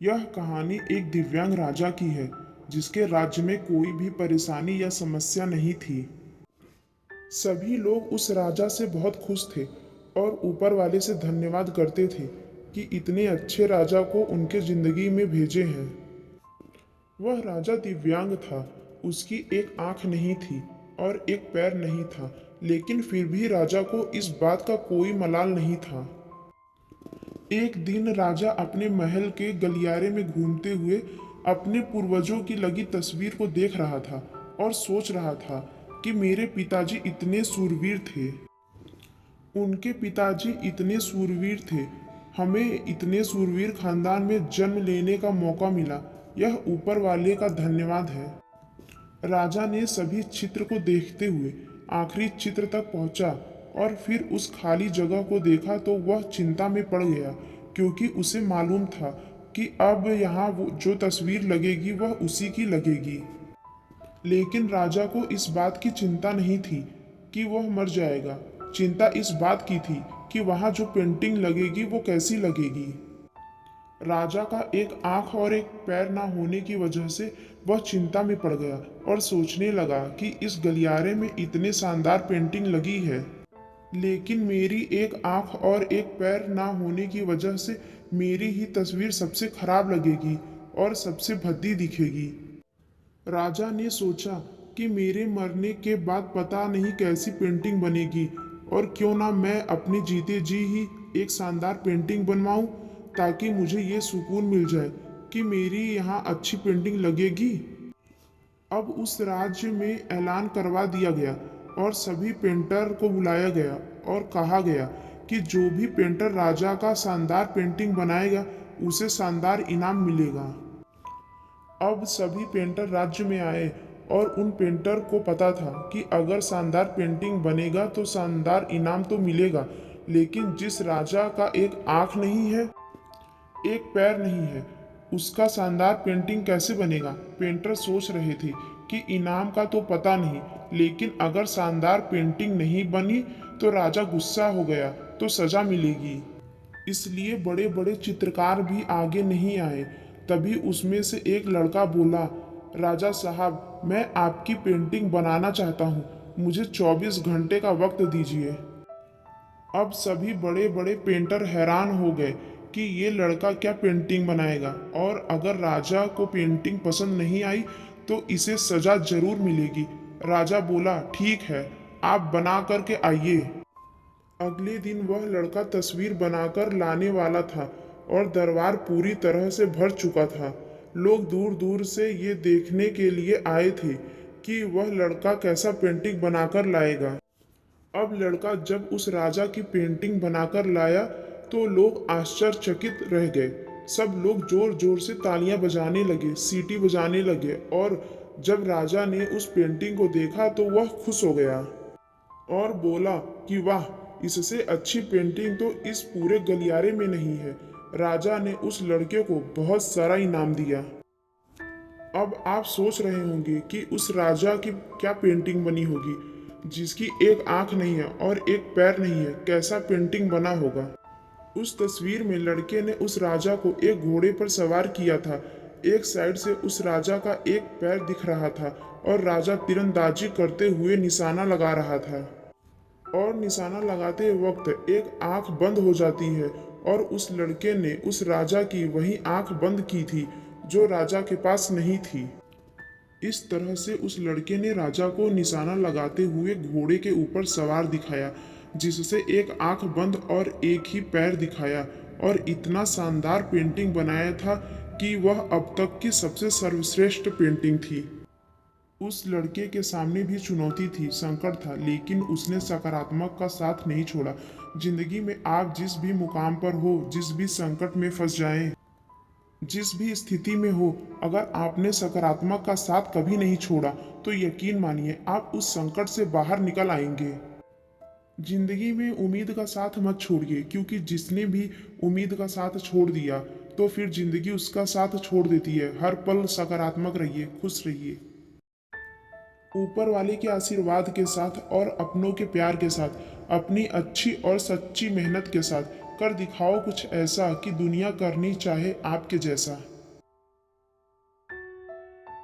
यह कहानी एक दिव्यांग राजा की है जिसके राज्य में कोई भी परेशानी या समस्या नहीं थी। सभी लोग उस राजा से बहुत खुश थे और ऊपर वाले से धन्यवाद करते थे कि इतने अच्छे राजा को उनके जिंदगी में भेजे हैं। वह राजा दिव्यांग था। उसकी एक आंख नहीं थी और एक पैर नहीं था, लेकिन फिर भी राजा को इस बात का कोई मलाल नहीं था। एक दिन राजा अपने महल के गलियारे में घूमते हुए अपने पूर्वजों की लगी तस्वीर को देख रहा था और सोच रहा था कि मेरे पिताजी इतने सूरवीर थे। उनके पिताजी इतने सूरवीर थे। हमें इतने सूरवीर खानदान में जन्म लेने का मौका मिला। यह ऊपर वाले का धन्यवाद है। राजा ने सभी चित्र को देखते हुए आखिरी चित्र तक पहुंचा और फिर उस खाली जगह को देखा तो वह चिंता में पड़ गया, क्योंकि उसे मालूम था कि अब यहाँ वो जो तस्वीर लगेगी वह उसी की लगेगी। लेकिन राजा को इस बात की चिंता नहीं थी कि वह मर जाएगा। चिंता इस बात की थी कि वहाँ जो पेंटिंग लगेगी वो कैसी लगेगी। राजा का एक आंख और एक पैर ना होने की वजह से वह चिंता में पड़ गया और सोचने लगा कि इस गलियारे में इतने शानदार पेंटिंग लगी है, लेकिन मेरी एक आंख और एक पैर ना होने की वजह से मेरी ही तस्वीर सबसे खराब लगेगी और सबसे भद्दी दिखेगी। राजा ने सोचा कि मेरे मरने के बाद पता नहीं कैसी पेंटिंग बनेगी, और क्यों ना मैं अपने जीते जी ही एक शानदार पेंटिंग बनवाऊं, ताकि मुझे ये सुकून मिल जाए कि मेरी यहाँ अच्छी पेंटिंग लगेगी। अब उस राज्य में ऐलान करवा दिया गया और सभी पेंटर को बुलाया गया और कहा गया कि जो भी पेंटर राजा का शानदार पेंटिंग बनाएगा उसे शानदार इनाम मिलेगा। अब सभी पेंटर राज्य में आए और उन पेंटर को पता था कि अगर शानदार पेंटिंग बनेगा तो शानदार इनाम तो मिलेगा, लेकिन जिस राजा का एक आंख नहीं है, एक पैर नहीं है, उसका शानदार पेंटिंग कैसे बनेगा। पेंटर सोच रहे थे कि इनाम का तो पता नहीं, लेकिन अगर शानदार पेंटिंग नहीं बनी तो राजा गुस्सा हो गया तो सजा मिलेगी। इसलिए बड़े बड़े चित्रकार भी आगे नहीं आए। तभी उसमें से एक लड़का बोला, राजा साहब, मैं आपकी पेंटिंग बनाना चाहता हूँ, मुझे 24 घंटे का वक्त दीजिए। अब सभी बड़े बड़े पेंटर हैरान हो गए कि ये लड़का क्या पेंटिंग बनाएगा, और अगर राजा को पेंटिंग पसंद नहीं आई तो इसे सजा जरूर मिलेगी। राजा बोला, ठीक है, आप बना करके आइए। अगले दिन वह लड़का तस्वीर बनाकर लाने वाला था और दरबार पूरी तरह से भर चुका था। लोग दूर दूर से ये देखने के लिए आए थे कि वह लड़का कैसा पेंटिंग बनाकर लाएगा। अब लड़का जब उस राजा की पेंटिंग बनाकर लाया तो लोग आश्चर्यचकित रह गए। सब लोग जोर जोर से तालियां बजाने लगे, सीटी बजाने लगे, और जब राजा ने उस पेंटिंग को देखा तो वह खुश हो गया और बोला कि वाह, इससे अच्छी पेंटिंग तो इस पूरे गलियारे में नहीं है। राजा ने उस लड़के को बहुत सारा इनाम दिया। अब आप सोच रहे होंगे कि उस राजा की क्या पेंटिंग बनी होगी, जिसकी एक आंख नहीं है और एक पैर नहीं है, कैसा पेंटिंग बना होगा। उस तस्वीर में लड़के ने उस राजा को एक घोड़े पर सवार किया था। एक साइड से उस राजा का एक पैर दिख रहा था और राजा तीरंदाजी करते हुए निशाना लगा रहा था, और निशाना लगाते वक्त एक आंख बंद हो जाती है, और उस लड़के ने उस राजा की वही आंख बंद की थी जो राजा के पास नहीं थी। इस तरह से उस लड़के ने राजा को निशाना लगाते हुए घोड़े के ऊपर सवार दिखाया, जिससे एक आंख बंद और एक ही पैर दिखाया, और इतना शानदार पेंटिंग बनाया था कि वह अब तक की सबसे सर्वश्रेष्ठ पेंटिंग थी। उस लड़के के सामने भी चुनौती थी, संकट था, लेकिन उसने सकारात्मक का साथ नहीं छोड़ा। जिंदगी में आप जिस भी मुकाम पर हो, जिस भी संकट में फंस जाएं, जिस भी स्थिति में हो, अगर आपने सकारात्मक का साथ कभी नहीं छोड़ा तो यकीन मानिए आप उस संकट से बाहर निकल आएंगे। जिंदगी में उम्मीद का साथ मत छोड़िए, क्योंकि जिसने भी उम्मीद का साथ छोड़ दिया तो फिर जिंदगी उसका साथ छोड़ देती है। हर पल सकारात्मक रहिए, खुश रहिए। ऊपर वाले के आशीर्वाद के साथ और अपनों के प्यार के साथ, अपनी अच्छी और सच्ची मेहनत के साथ कर दिखाओ कुछ ऐसा कि दुनिया करनी चाहे आपके जैसा।